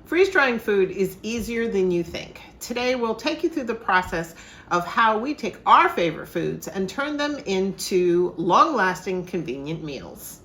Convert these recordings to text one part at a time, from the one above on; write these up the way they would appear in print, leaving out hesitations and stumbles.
Freeze drying food is easier than you think. Today we'll take you through the process of how we take our favorite foods and turn them into long-lasting, convenient meals.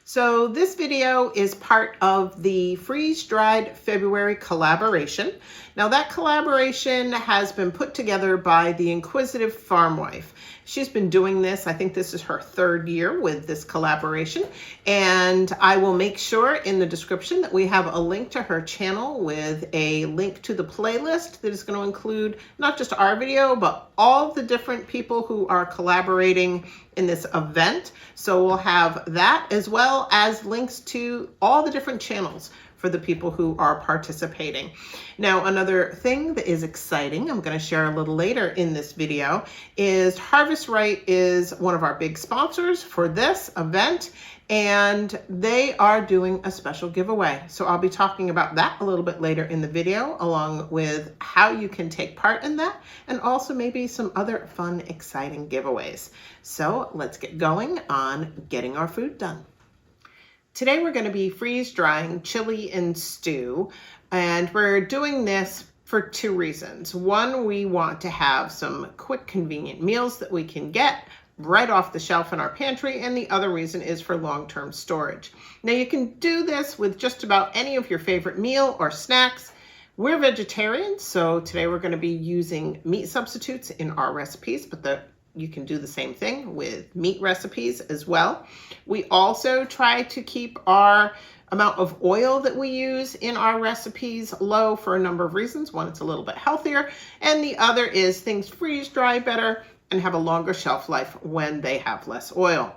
So this video is part of the Freeze Dried February collaboration. Now that collaboration has been put together by the Inquisitive Farmwife. She's been doing this, I think this is her third year with this collaboration, and I will make sure in the description that we have a link to her channel with a link to the playlist that is going to include not just our video, but all the different people who are collaborating in this event. So we'll have that as well as links to all the different channels for the people who are participating. Now, another thing that is exciting, I'm going to share a little later in this video, is Harvest Right is one of our big sponsors for this event, and they are doing a special giveaway. So I'll be talking about that a little bit later in the video, along with how you can take part in that, and also maybe some other fun, exciting giveaways. So let's get going on getting our food done. Today we're going to be freeze drying chili and stew, and we're doing this for two reasons. One, we want to have some quick, convenient meals that we can get right off the shelf in our pantry, and the other reason is for long-term storage. Now you can do this with just about any of your favorite meal or snacks. We're vegetarians, so today we're going to be using meat substitutes in our recipes, but you can do the same thing with meat recipes as well. We also try to keep our amount of oil that we use in our recipes low for a number of reasons. One, it's a little bit healthier, and the other is things freeze dry better and have a longer shelf life when they have less oil.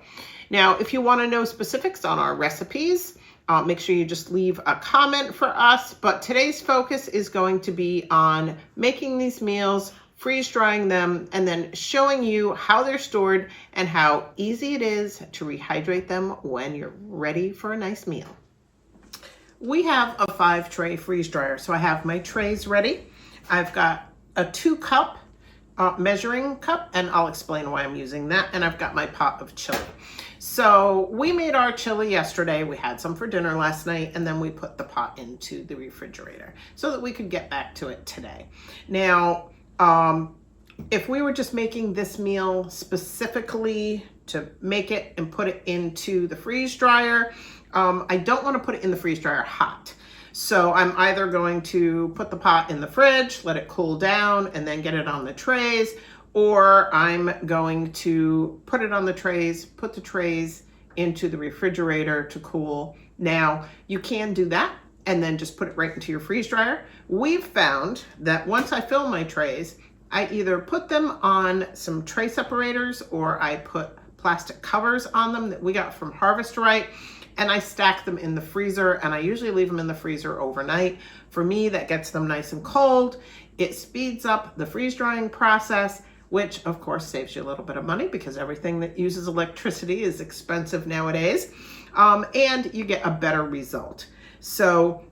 Now, if you want to know specifics on our recipes, make sure you just leave a comment for us. But today's focus is going to be on making these meals, freeze drying them, and then showing you how they're stored and how easy it is to rehydrate them when you're ready for a nice meal. We have a 5-tray freeze dryer. So I have my trays ready. I've got a 2-cup measuring cup, and I'll explain why I'm using that. And I've got my pot of chili. So we made our chili yesterday. We had some for dinner last night, and then we put the pot into the refrigerator so that we could get back to it today. Now, if we were just making this meal specifically to make it and put it into the freeze dryer, I don't want to put it in the freeze dryer hot. So I'm either going to put the pot in the fridge, let it cool down, and then get it on the trays, or I'm going to put it on the trays, put the trays into the refrigerator to cool. Now, you can do that and then just put it right into your freeze dryer. We've found that once I fill my trays, I either put them on some tray separators or I put plastic covers on them that we got from Harvest Right, and I stack them in the freezer, and I usually leave them in the freezer overnight. For me, that gets them nice and cold. It speeds up the freeze drying process, which of course saves you a little bit of money because everything that uses electricity is expensive nowadays, and you get a better result. So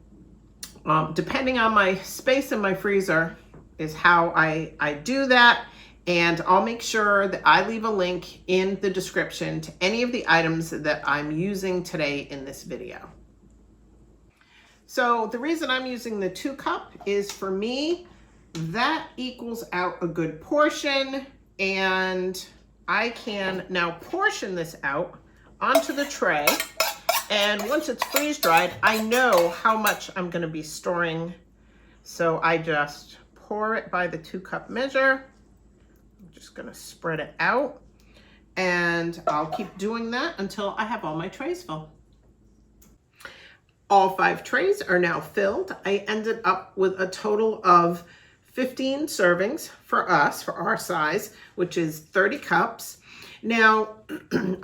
depending on my space in my freezer is how I do that. And I'll make sure that I leave a link in the description to any of the items that I'm using today in this video. So the reason I'm using the 2-cup is, for me, that equals out a good portion, and I can now portion this out onto the tray. And once it's freeze dried, I know how much I'm going to be storing. So I just pour it by the 2-cup measure. I'm just going to spread it out, and I'll keep doing that until I have all my trays full. All 5 trays are now filled. I ended up with a total of 15 servings for us, for our size, which is 30 cups. Now,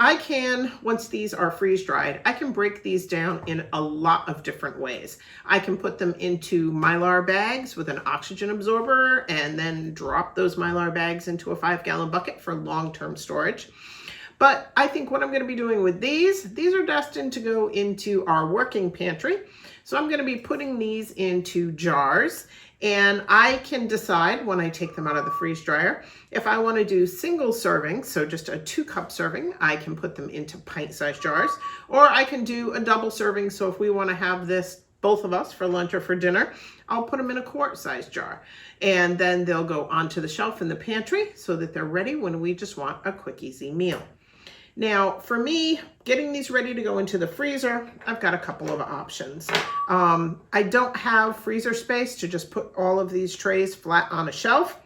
I can, once these are freeze dried, I can break these down in a lot of different ways. I can put them into mylar bags with an oxygen absorber and then drop those mylar bags into a 5-gallon bucket for long-term storage. But I think what I'm going to be doing with these are destined to go into our working pantry. So I'm going to be putting these into jars, And I can decide when I take them out of the freeze dryer, if I want to do single serving, so just a 2-cup serving, I can put them into pint-sized jars, or I can do a double serving. So if we want to have this, both of us, for lunch or for dinner, I'll put them in a quart-sized jar. And then they'll go onto the shelf in the pantry so that they're ready when we just want a quick, easy meal. Now, for me, getting these ready to go into the freezer, I've got a couple of options. I don't have freezer space to just put all of these trays flat on a shelf,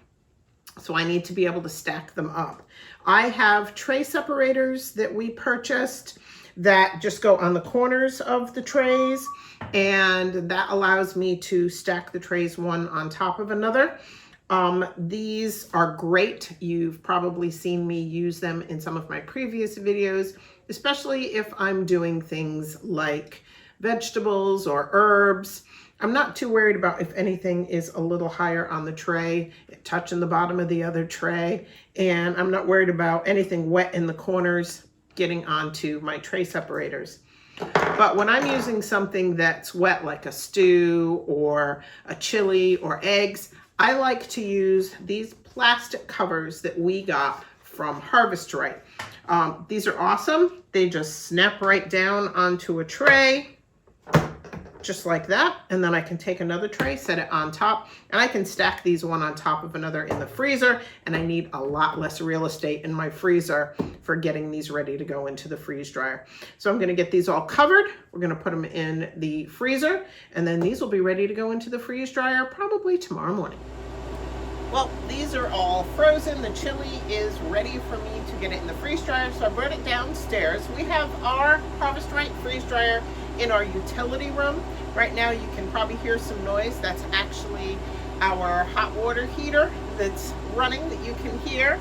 so I need to be able to stack them up. I have tray separators that we purchased that just go on the corners of the trays, and that allows me to stack the trays one on top of another. These are great. You've probably seen me use them in some of my previous videos, especially if I'm doing things like vegetables or herbs. I'm not too worried about if anything is a little higher on the tray, touching the bottom of the other tray, and I'm not worried about anything wet in the corners getting onto my tray separators. But when I'm using something that's wet, like a stew or a chili or eggs, I like to use these plastic covers that we got from Harvest Right. These are awesome. They just snap right down onto a tray, just like that. And then I can take another tray, set it on top, and I can stack these one on top of another in the freezer. And I need a lot less real estate in my freezer for getting these ready to go into the freeze dryer. So I'm gonna get these all covered. We're gonna put them in the freezer, and then these will be ready to go into the freeze dryer probably tomorrow morning. Well, these are all frozen. The chili is ready for me to get it in the freeze dryer, so I brought it downstairs. We have our Harvest Right freeze dryer in our utility room. Right now you can probably hear some noise. That's actually our hot water heater that's running that you can hear.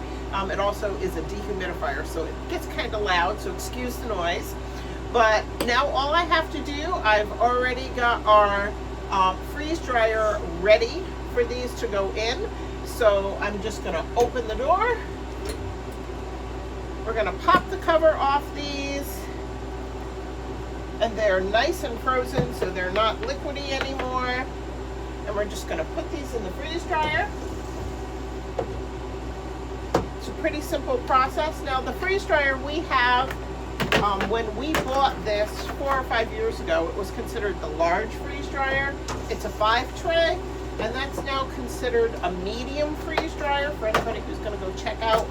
It also is a dehumidifier, so it gets kind of loud, so excuse the noise. But now all I have to do, I've already got our freeze dryer ready for these to go in. So I'm just gonna open the door. We're gonna pop the cover off these, and they're nice and frozen, so they're not liquidy anymore. And we're just gonna put these in the freeze dryer. It's a pretty simple process. Now the freeze dryer we have, when we bought this 4 or 5 years ago, it was considered the large freeze dryer. It's a 5 tray. And that's now considered a medium freeze dryer for anybody who's going to go check out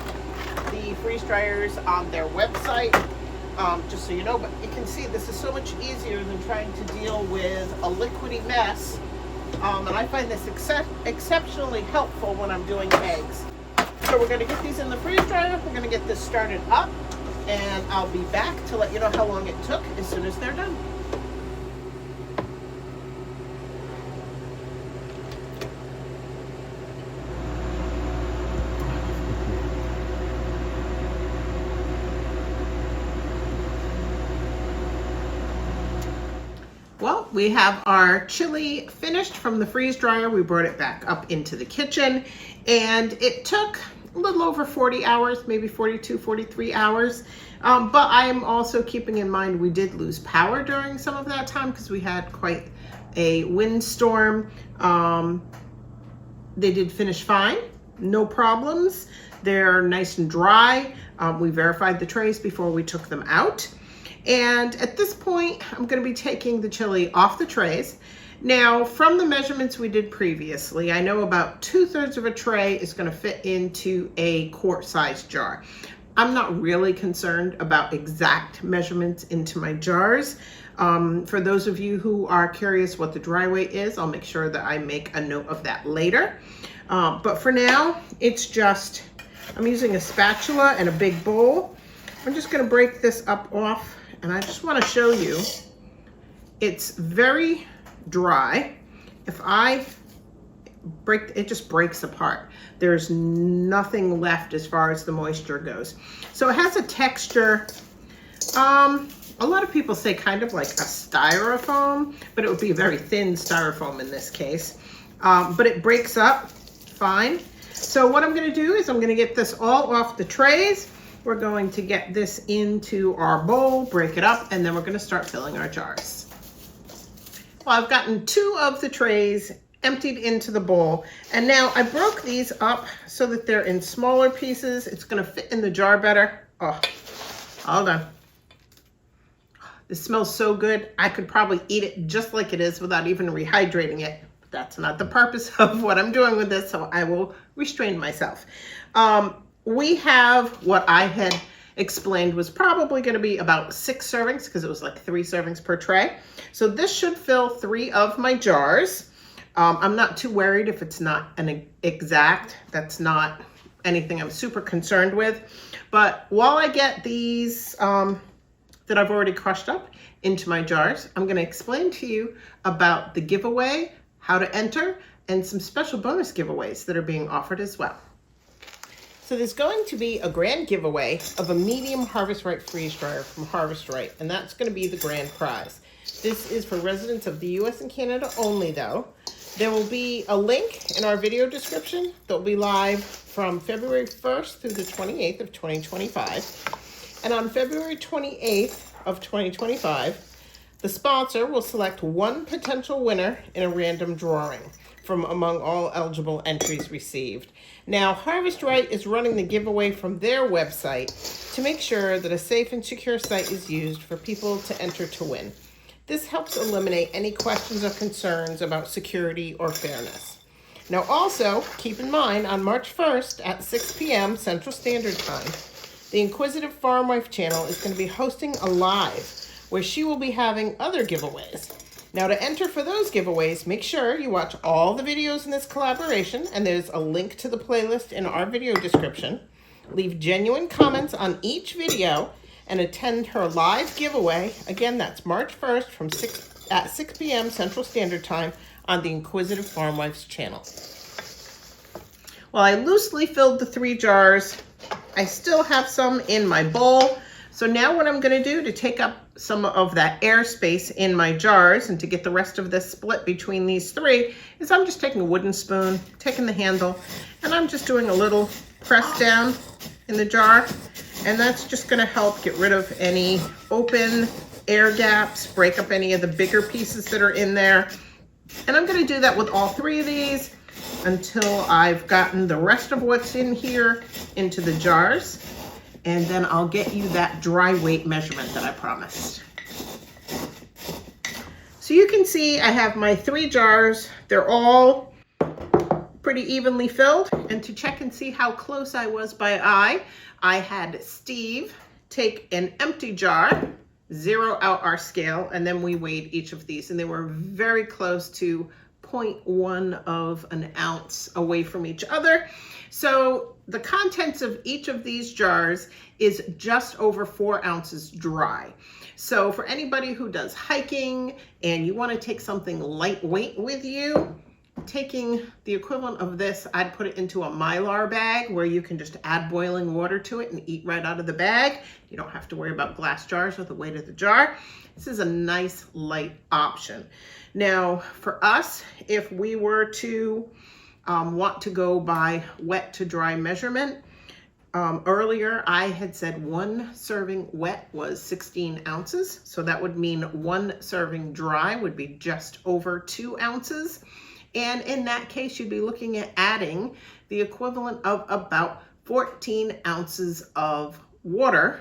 the freeze dryers on their website, just so you know. But you can see this is so much easier than trying to deal with a liquidy mess. And I find this exceptionally helpful when I'm doing eggs. So we're going to get these in the freeze dryer. We're going to get this started up, and I'll be back to let you know how long it took as soon as they're done. Well, we have our chili finished from the freeze dryer. We brought it back up into the kitchen, and it took a little over 40 hours, maybe 42, 43 hours. But I'm also keeping in mind we did lose power during some of that time because we had quite a windstorm. They did finish fine, no problems. They're nice and dry. We verified the trays before we took them out. And at this point, I'm going to be taking the chili off the trays. Now, from the measurements we did previously, I know about 2/3 of a tray is going to fit into a quart-sized jar. I'm not really concerned about exact measurements into my jars. For those of you who are curious what the dry weight is, I'll make sure that I make a note of that later. But for now, it's just, I'm using a spatula and a big bowl. I'm just going to break this up off. And I just want to show you, it's very dry. If I break, it just breaks apart. There's nothing left as far as the moisture goes. So it has a texture, a lot of people say kind of like a styrofoam, but it would be a very thin styrofoam in this case. But it breaks up fine. So what I'm going to do is I'm going to get this all off the trays. We're going to get this into our bowl, break it up, and then we're going to start filling our jars. Well, I've gotten 2 of the trays emptied into the bowl. And now I broke these up so that they're in smaller pieces. It's gonna fit in the jar better. Oh, hold on. This smells so good. I could probably eat it just like it is without even rehydrating it. But that's not the purpose of what I'm doing with this, so I will restrain myself. We have what I had explained was probably going to be about 6 servings because it was like 3 servings per tray. So this should fill 3 of my jars. I'm not too worried if it's not an exact. That's not anything I'm super concerned with. But while I get these that I've already crushed up into my jars, I'm going to explain to you about the giveaway, how to enter, and some special bonus giveaways that are being offered as well. So there's going to be a grand giveaway of a medium Harvest Right freeze dryer from Harvest Right, and that's going to be the grand prize. This is for residents of the US and Canada only though. There will be a link in our video description that will be live from February 1st through the 28th of 2025. And on February 28th of 2025, the sponsor will select one potential winner in a random drawing from among all eligible entries received. Now, Harvest Right is running the giveaway from their website to make sure that a safe and secure site is used for people to enter to win. This helps eliminate any questions or concerns about security or fairness. Now, also, keep in mind, on March 1st at 6 p.m. Central Standard Time, the Inquisitive Farmwife channel is going to be hosting a live where she will be having other giveaways. Now, to enter for those giveaways, make sure you watch all the videos in this collaboration, and there's a link to the playlist in our video description. Leave genuine comments on each video and attend her live giveaway. Again, that's March 1st at 6 p.m. Central Standard Time on the Inquisitive Farmwife's channel. Well, I loosely filled the 3 jars. I still have some in my bowl. So now what I'm going to do to take up some of that airspace in my jars and to get the rest of this split between these 3 is I'm just taking a wooden spoon, taking the handle, and I'm just doing a little press down in the jar. And that's just going to help get rid of any open air gaps, break up any of the bigger pieces that are in there. And I'm going to do that with all 3 of these until I've gotten the rest of what's in here into the jars. And then I'll get you that dry weight measurement that I promised. So you can see I have my 3 jars. They're all pretty evenly filled. And to check and see how close I was by eye, I had Steve take an empty jar, zero out our scale, and then we weighed each of these. And they were very close to 0.1 of an ounce away from each other. So the contents of each of these jars is just over 4 ounces dry. So for anybody who does hiking and you want to take something lightweight with you, taking the equivalent of this, I'd put it into a mylar bag where you can just add boiling water to it and eat right out of the bag. You don't have to worry about glass jars or the weight of the jar. This is a nice light option. Now for us, if we were to want to go by wet to dry measurement, earlier I had said 1 serving wet was 16 ounces. So that would mean 1 serving dry would be just over 2 ounces. And in that case, you'd be looking at adding the equivalent of about 14 ounces of water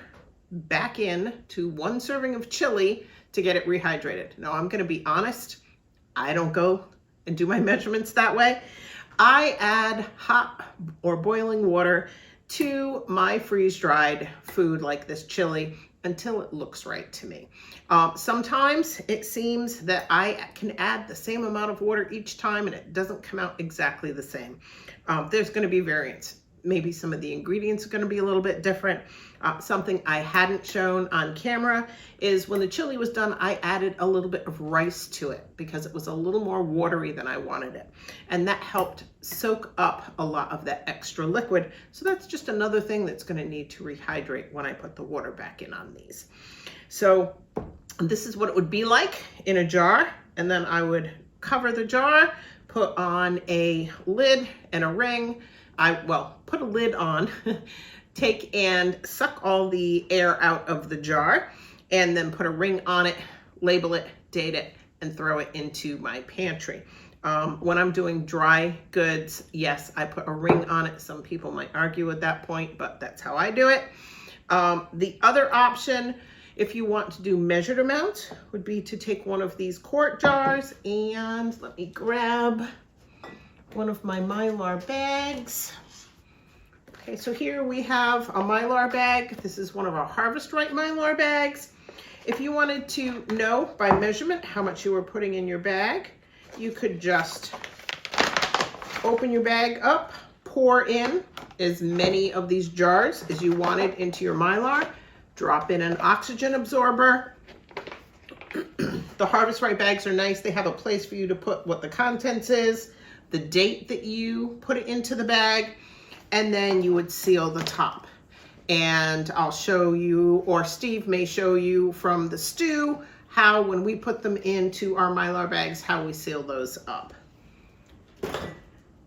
back in to 1 serving of chili to get it rehydrated. Now, I'm going to be honest, I don't go and do my measurements that way. I add hot or boiling water to my freeze-dried food like this chili until it looks right to me. Sometimes it seems that I can add the same amount of water each time and it doesn't come out exactly the same. There's going to be variance. Maybe some of the ingredients are going to be a little bit different. Something I hadn't shown on camera is when the chili was done, I added a little bit of rice to it because it was a little more watery than I wanted it. And that helped soak up a lot of that extra liquid. So that's just another thing that's going to need to rehydrate when I put the water back in on these. So this is what it would be like in a jar. And then I would cover the jar, put on a lid and a ring. Put a lid on, take and suck all the air out of the jar, and then put a ring on it, label it, date it, and throw it into my pantry. When I'm doing dry goods, yes, I put a ring on it. Some people might argue at that point, but that's how I do it. The other option, if you want to do measured amounts, would be to take one of these quart jars, and let me grab one of my mylar bags. Okay, so here we have a mylar bag. This is one of our Harvest Right mylar bags. If you wanted to know by measurement how much you were putting in your bag, you could just open your bag up, pour in as many of these jars as you wanted into your mylar, drop in an oxygen absorber. The Harvest Right bags are nice. They have a place for you to put what the contents is, the date that you put it into the bag, and then you would seal the top. And I'll show you, or Steve may show you from the stew, how when we put them into our mylar bags, how we seal those up.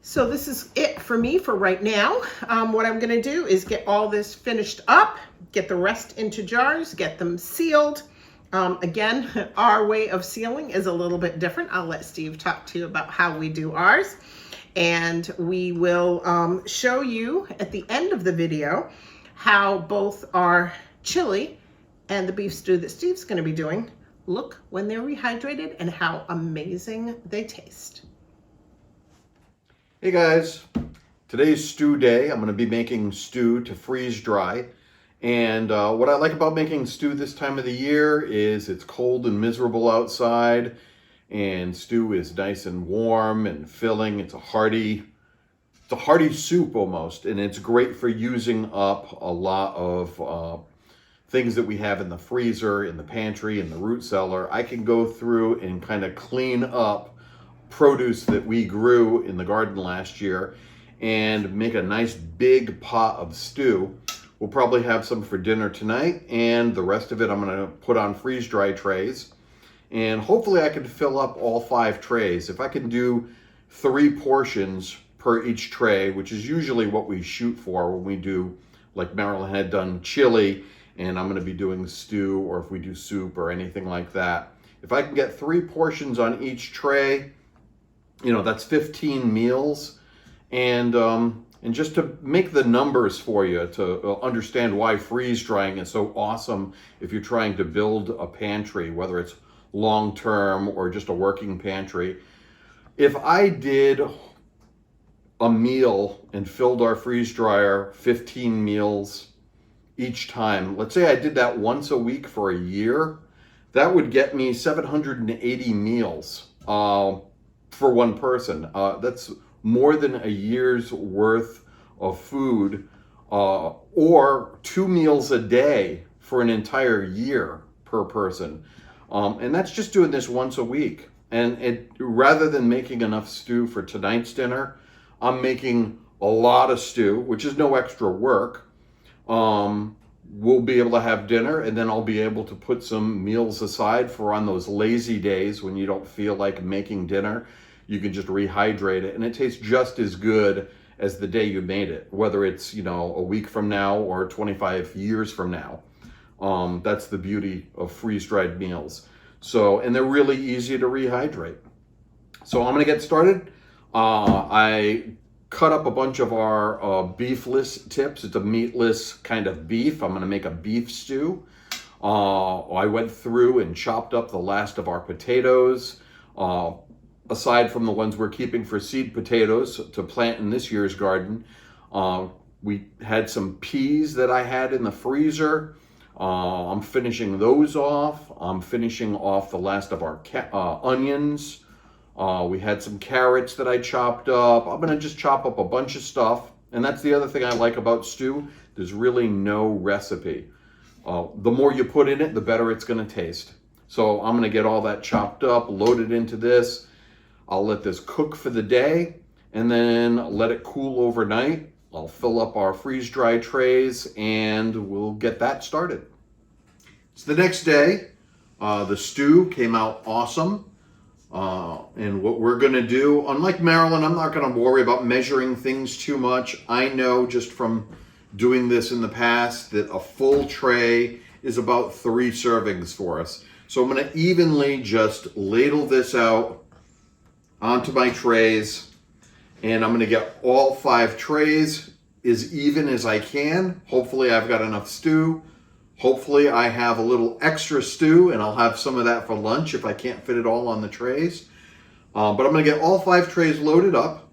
So this is it for me for right now. What I'm gonna do is get all this finished up, get the rest into jars, get them sealed. Again, our way of sealing is a little bit different. I'll let Steve talk to you about how we do ours. And we will show you at the end of the video how both our chili and the beef stew that Steve's gonna be doing look when they're rehydrated and how amazing they taste. Hey guys, today's stew day. I'm going to be making stew to freeze dry. And what I like about making stew this time of the year is it's cold and miserable outside, and stew is nice and warm and filling. It's a hearty soup almost, and it's great for using up a lot of things that we have in the freezer, in the pantry, in the root cellar. I can go through and kind of clean up produce that we grew in the garden last year and make a nice big pot of stew. We'll probably have some for dinner tonight, and the rest of it I'm going to put on freeze dry trays, and hopefully I can fill up all 5 trays. If I can do 3 portions per each tray, which is usually what we shoot for when we do, like Marilyn had done chili, and I'm going to be doing stew, or if we do soup or anything like that. If I can get 3 portions on each tray, you know, that's 15 meals. And just to make the numbers for you, to understand why freeze drying is so awesome if you're trying to build a pantry, whether it's long-term or just a working pantry. If I did a meal and filled our freeze dryer 15 meals each time, let's say I did that once a week for a year, that would get me 780 meals for one person. That's more than a year's worth of food, or 2 meals a day for an entire year per person. And that's just doing this once a week. And rather than making enough stew for tonight's dinner, I'm making a lot of stew, which is no extra work. We'll be able to have dinner, and then I'll be able to put some meals aside for on those lazy days when you don't feel like making dinner. You can just rehydrate it, and it tastes just as good as the day you made it, whether it's, you know, a week from now or 25 years from now. That's the beauty of freeze-dried meals. So, and they're really easy to rehydrate. So I'm gonna get started. I cut up a bunch of our beefless tips. It's a meatless kind of beef. I'm gonna make a beef stew. I went through and chopped up the last of our potatoes. Aside from the ones we're keeping for seed potatoes to plant in this year's garden, we had some peas that I had in the freezer. I'm finishing those off. I'm finishing off the last of our onions. We had some carrots that I chopped up. I'm gonna just chop up a bunch of stuff. And that's the other thing I like about stew. There's really no recipe. The more you put in it, the better it's gonna taste. So I'm gonna get all that chopped up, loaded into this. I'll let this cook for the day and then let it cool overnight. I'll fill up our freeze-dry trays and we'll get that started. It's the next day. The stew came out awesome. And what we're gonna do, unlike Marilyn, I'm not gonna worry about measuring things too much. I know just from doing this in the past that a full tray is about 3 servings for us. So I'm gonna evenly just ladle this out onto my trays, and I'm going to get all 5 trays as even as I can. Hopefully I've got enough stew. Hopefully I have a little extra stew, and I'll have some of that for lunch if I can't fit it all on the trays. But I'm going to get all 5 trays loaded up.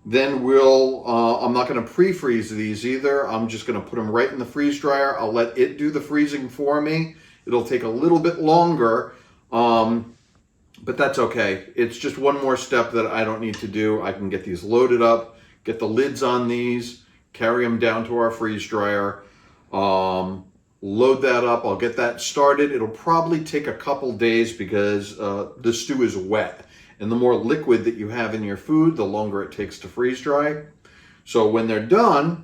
Then I'm not going to pre-freeze these either. I'm just going to put them right in the freeze dryer. I'll let it do the freezing for me. It'll take a little bit longer, but that's okay. It's just one more step that I don't need to do. I can get these loaded up, get the lids on these, carry them down to our freeze dryer, load that up. I'll get that started. It'll probably take a couple days because the stew is wet. And the more liquid that you have in your food, the longer it takes to freeze dry. So when they're done,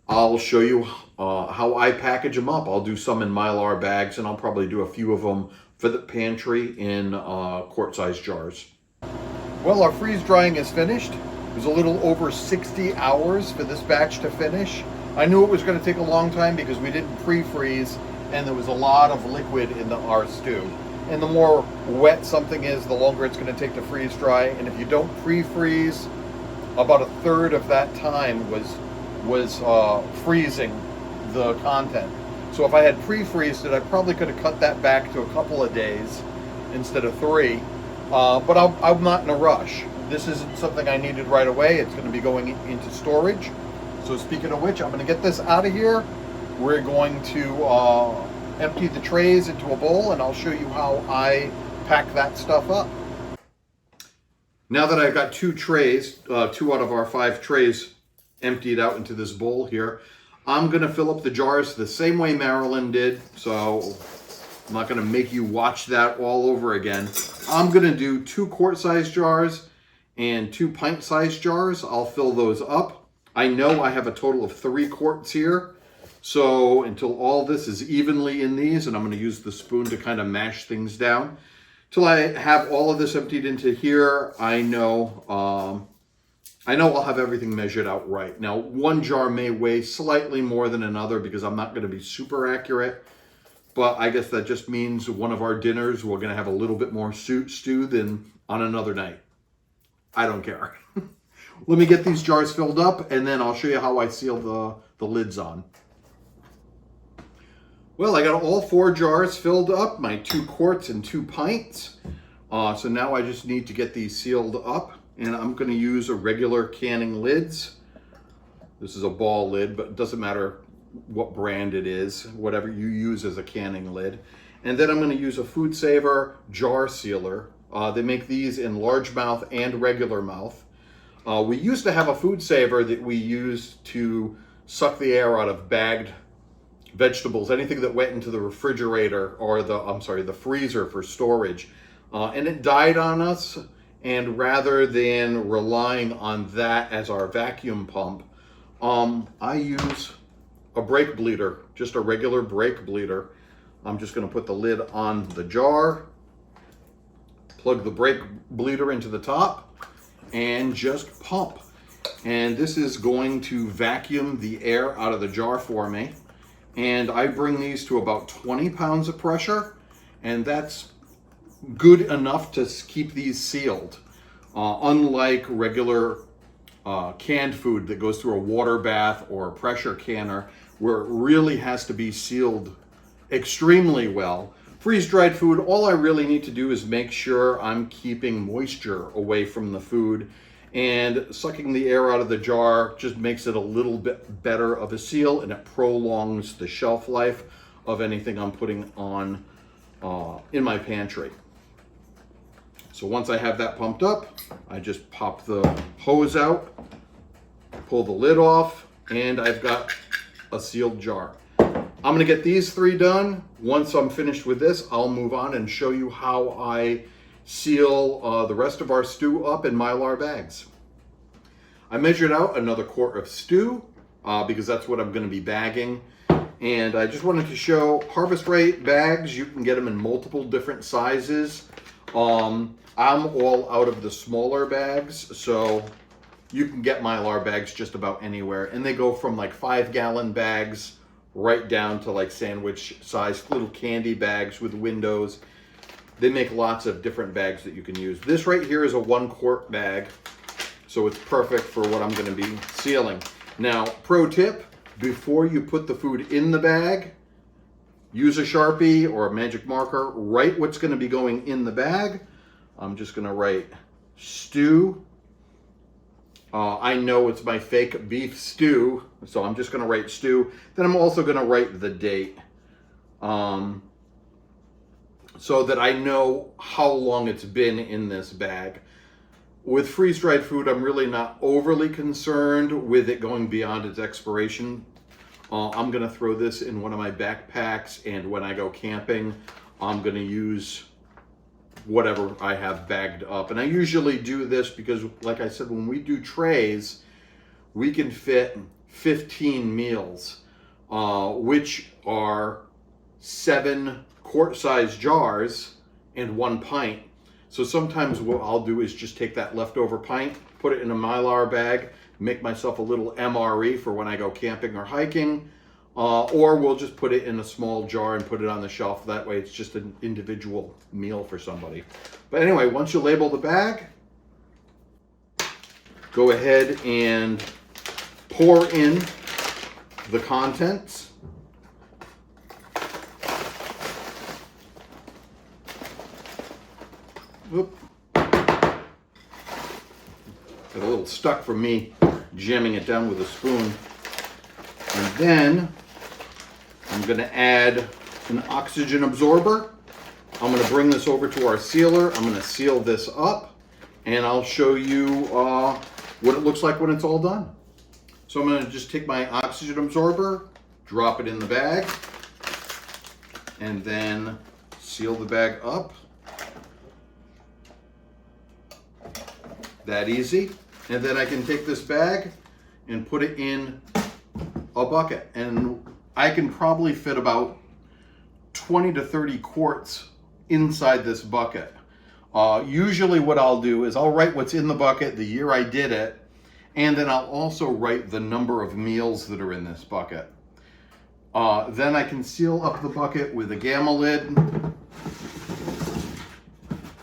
I'll show you how I package them up. I'll do some in mylar bags, and I'll probably do a few of them for the pantry in quart-sized jars. Well, our freeze drying is finished. It was a little over 60 hours for this batch to finish. I knew it was going to take a long time because we didn't pre-freeze, and there was a lot of liquid in our stew. And the more wet something is, the longer it's going to take to freeze dry. And if you don't pre-freeze, about a third of that time was freezing the content. So if I had pre-freezed it, I probably could have cut that back to a couple of days instead of 3. But I'm not in a rush. This isn't something I needed right away. It's going to be going into storage. So speaking of which, I'm going to get this out of here. We're going to empty the trays into a bowl, and I'll show you how I pack that stuff up. Now that I've got 2 trays, 2 out of our 5 trays emptied out into this bowl here, I'm going to fill up the jars the same way Marilyn did. So I'm not going to make you watch that all over again. I'm going to do 2 quart-sized jars and 2 pint-sized jars. I'll fill those up. I know I have a total of 3 quarts here. So until all this is evenly in these, and I'm going to use the spoon to kind of mash things down, till I have all of this emptied into here, I know I'll have everything measured out right. Now, one jar may weigh slightly more than another because I'm not going to be super accurate, but I guess that just means one of our dinners we're going to have a little bit more stew than on another night. I don't care. Let me get these jars filled up, and then I'll show you how I seal the lids on. Well, I got all 4 jars filled up, my 2 quarts and 2 pints. So now I just need to get these sealed up, and I'm going to use a regular canning lids. This is a ball lid, but it doesn't matter what brand it is, whatever you use as a canning lid. And then I'm going to use a Food Saver jar sealer. They make these in largemouth and regular mouth. We used to have a Food Saver that we used to suck the air out of bagged vegetables, anything that went into the refrigerator or the freezer for storage. And it died on us. And rather than relying on that as our vacuum pump, I use a brake bleeder, just a regular brake bleeder. I'm just going to put the lid on the jar, plug the brake bleeder into the top, and just pump. And this is going to vacuum the air out of the jar for me. And I bring these to about 20 pounds of pressure, and that's good enough to keep these sealed. Unlike regular canned food that goes through a water bath or a pressure canner, where it really has to be sealed extremely well. Freeze-dried food, all I really need to do is make sure I'm keeping moisture away from the food, and sucking the air out of the jar just makes it a little bit better of a seal, and it prolongs the shelf life of anything I'm putting on in my pantry. So once I have that pumped up, I just pop the hose out, pull the lid off, and I've got a sealed jar. I'm going to get these 3 done. Once I'm finished with this, I'll move on and show you how I seal the rest of our stew up in mylar bags. I measured out another quart of stew because that's what I'm going to be bagging. And I just wanted to show harvest rate bags. You can get them in multiple different sizes. I'm all out of the smaller bags, so you can get mylar bags just about anywhere. And they go from like 5-gallon bags right down to like sandwich size little candy bags with windows. they make lots of different bags that you can use. This right here is a 1 quart bag, so it's perfect for what I'm gonna be sealing. Now, pro tip, before you put the food in the bag, use a Sharpie or a magic marker, write what's gonna be going in the bag. I'm just gonna write stew. I know it's my fake beef stew, so I'm just gonna write stew. Then I'm also gonna write the date, so that I know how long it's been in this bag. With freeze-dried food, I'm really not overly concerned with it going beyond its expiration. I'm gonna throw this in one of my backpacks, and when I go camping, I'm gonna use whatever I have bagged up. And I usually do this because, like I said, when we do trays, we can fit 15 meals, which are 7 quart-sized jars and 1 pint. So sometimes what I'll do is just take that leftover pint, put it in a mylar bag, make myself a little MRE for when I go camping or hiking, or we'll just put it in a small jar and put it on the shelf. That way it's just an individual meal for somebody. But anyway, once you label the bag, go ahead and pour in the contents. Oop. Got a little stuck from me jamming it down with a spoon. And then I'm going to add an oxygen absorber. I'm going to bring this over to our sealer. I'm going to seal this up, and I'll show you what it looks like when it's all done. So I'm going to just take my oxygen absorber, drop it in the bag, and then seal the bag up. That easy. And then I can take this bag and put it in a bucket, and I can probably fit about 20 to 30 quarts inside this bucket. Usually what I'll do is I'll write what's in the bucket, the year I did it, and then I'll also write the number of meals that are in this bucket. Then I can seal up the bucket with a gamma lid,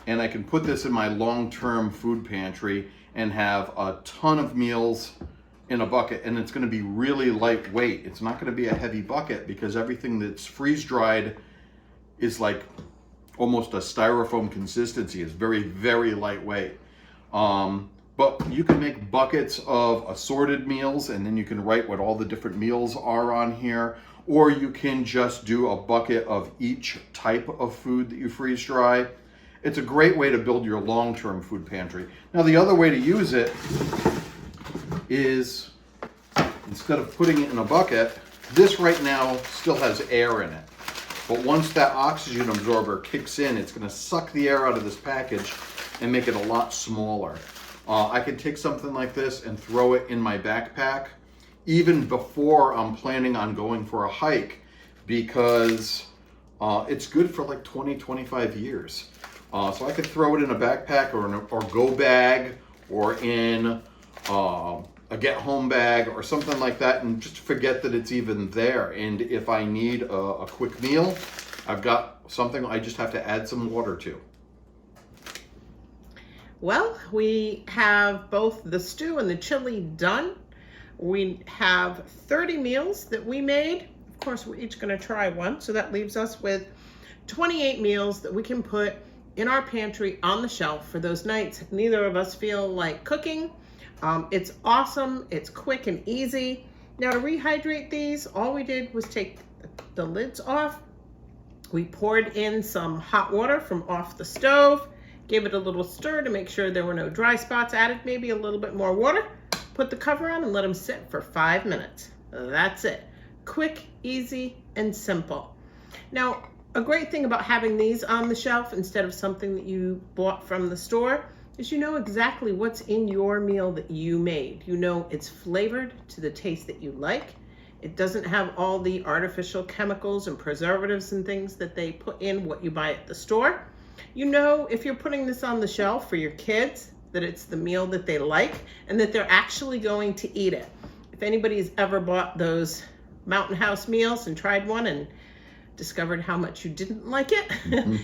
and I can put this in my long-term food pantry and have a ton of meals in a bucket, and it's going to be really lightweight. It's not going to be a heavy bucket because everything that's freeze-dried is like almost a styrofoam consistency. It's very, very lightweight. But you can make buckets of assorted meals, and then you can write what all the different meals are on here, or you can just do a bucket of each type of food that you freeze dry. It's a great way to build your long-term food pantry. Now, the other way to use it is, instead of putting it in a bucket, this right now still has air in it. But once that oxygen absorber kicks in, it's going to suck the air out of this package and make it a lot smaller. I can take something like this and throw it in my backpack even before I'm planning on going for a hike, because it's good for like 20, 25 years. So I could throw it in a backpack or go bag or in a get home bag or something like that, and just forget that it's even there. And if I need a quick meal, I've got something I just have to add some water to. Well, we have both the stew and the chili done. We have 30 meals that we made. Of course, we're each going to try one, so that leaves us with 28 meals that we can put in our pantry on the shelf for those nights neither of us feel like cooking. It's awesome, it's quick and easy. Now, to rehydrate these, all we did was take the lids off. We poured in some hot water from off the stove, gave it a little stir to make sure there were no dry spots, added maybe a little bit more water, put the cover on and let them sit for 5 minutes. That's it. Quick, easy, and simple. Now, a great thing about having these on the shelf instead of something that you bought from the store is you know exactly what's in your meal that you made. You know it's flavored to the taste that you like. It doesn't have all the artificial chemicals and preservatives and things that they put in what you buy at the store. You know, if you're putting this on the shelf for your kids, that it's the meal that they like and that they're actually going to eat it. If anybody's ever bought those Mountain House meals and tried one and discovered how much you didn't like it.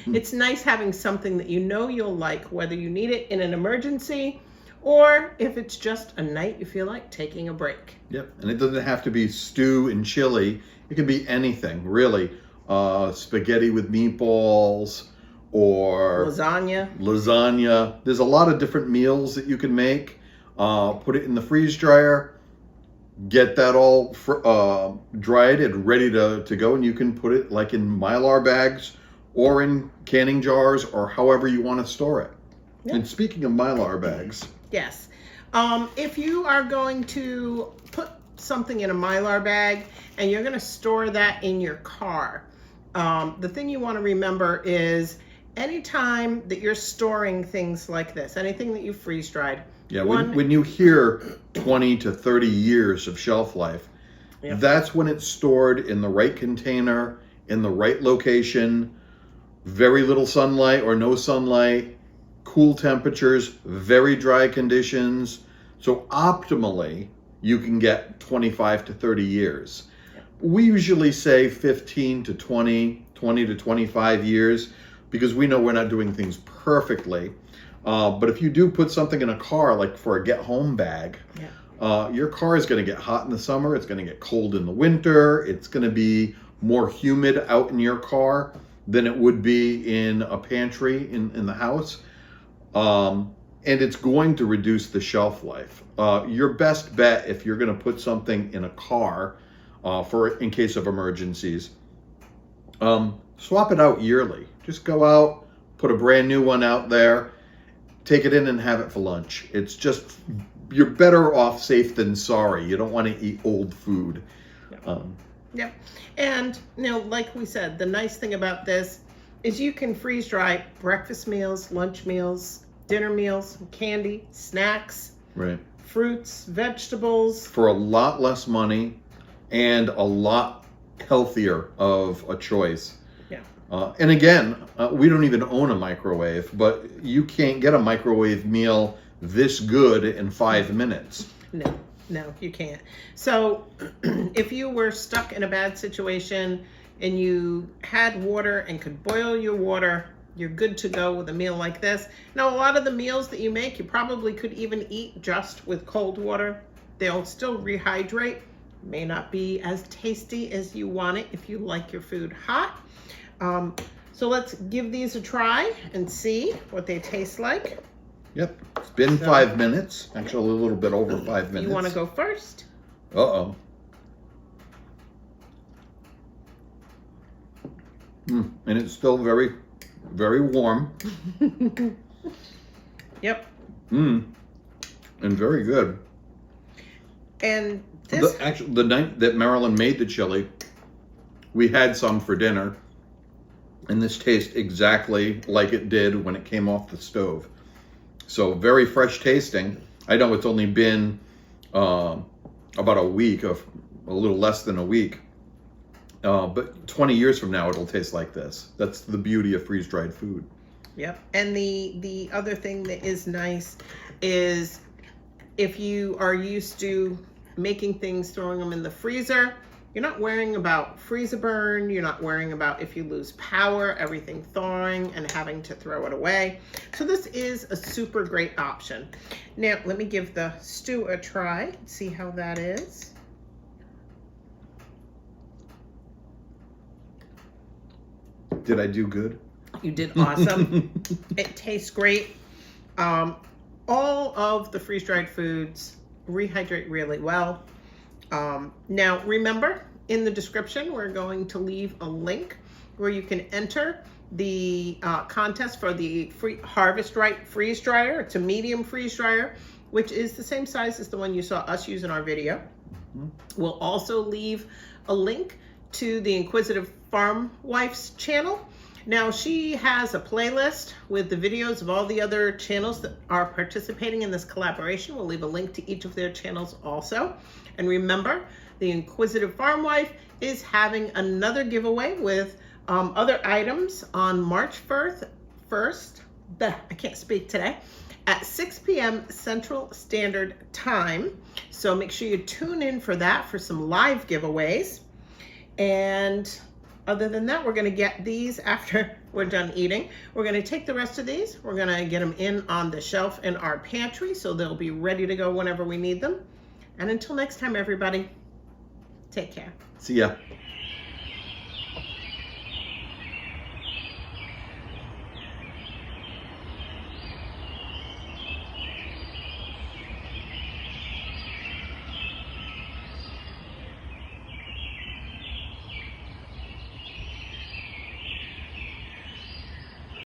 It's nice having something that you know you'll like, whether you need it in an emergency or if it's just a night you feel like taking a break. Yep, and it doesn't have to be stew and chili. It can be anything, really. Spaghetti with meatballs or lasagna. There's a lot of different meals that you can make. Put it in the freeze dryer. Get that all dried and ready to go, and you can put it like in mylar bags or in canning jars or however you want to store it. Yep. And speaking of mylar bags. Yes. If you are going to put something in a mylar bag and you're going to store that in your car, the thing you want to remember is anytime that you're storing things like this, anything that you freeze dried. Yeah, when you hear 20 to 30 years of shelf life, yep, that's when it's stored in the right container, in the right location, very little sunlight or no sunlight, cool temperatures, very dry conditions. So optimally, you can get 25 to 30 years. Yep. We usually say 15 to 20 to 25 years because we know we're not doing things perfectly. But if you do put something in a car, like for a get-home bag, yeah, your car is going to get hot in the summer. It's going to get cold in the winter. It's going to be more humid out in your car than it would be in a pantry in the house. And it's going to reduce the shelf life. Your best bet, if you're going to put something in a car in case of emergencies, swap it out yearly. Just go out, put a brand new one out there, take it in and have it for lunch. It's just, you're better off safe than sorry. You don't want to eat old food. Yep. Yep. And, like we said, the nice thing about this is you can freeze dry breakfast meals, lunch meals, dinner meals, candy, snacks, right, fruits, vegetables. For a lot less money and a lot healthier of a choice. And again, we don't even own a microwave, but you can't get a microwave meal this good in 5 minutes. No, you can't. So if you were stuck in a bad situation and you had water and could boil your water, you're good to go with a meal like this. Now, a lot of the meals that you make, you probably could even eat just with cold water. They'll still rehydrate. May not be as tasty as you want it if you like your food hot. So let's give these a try and see what they taste like. Yep, it's been 5 minutes, actually a little bit over 5 minutes. You want to go first? Uh-oh. And it's still very, very warm. Yep. And very good. And this... Actually, the night that Marilyn made the chili, we had some for dinner. And this tastes exactly like it did when it came off the stove. So very fresh tasting. I know it's only been about a week, a little less than a week. But 20 years from now, it'll taste like this. That's the beauty of freeze-dried food. Yep. And the other thing that is nice is if you are used to making things, throwing them in the freezer, you're not worrying about freezer burn. You're not worrying about if you lose power, everything thawing and having to throw it away. So this is a super great option. Now, let me give the stew a try, see how that is. Did I do good? You did awesome. It tastes great. All of the freeze-dried foods rehydrate really well. Now, remember, in the description, we're going to leave a link where you can enter the contest for the free Harvest Right freeze dryer. It's a medium freeze dryer, which is the same size as the one you saw us use in our video. We'll also leave a link to the Inquisitive Farmwife's channel. Now, she has a playlist with the videos of all the other channels that are participating in this collaboration. We'll leave a link to each of their channels also. And remember, the Inquisitive Farmwife is having another giveaway with other items on March 1st. I can't speak today. At 6 p.m. Central Standard Time. So make sure you tune in for that for some live giveaways. And Other than that, we're gonna get these after we're done eating. We're gonna take the rest of these, we're gonna get them in on the shelf in our pantry so they'll be ready to go whenever we need them. And until next time, everybody, take care. See ya.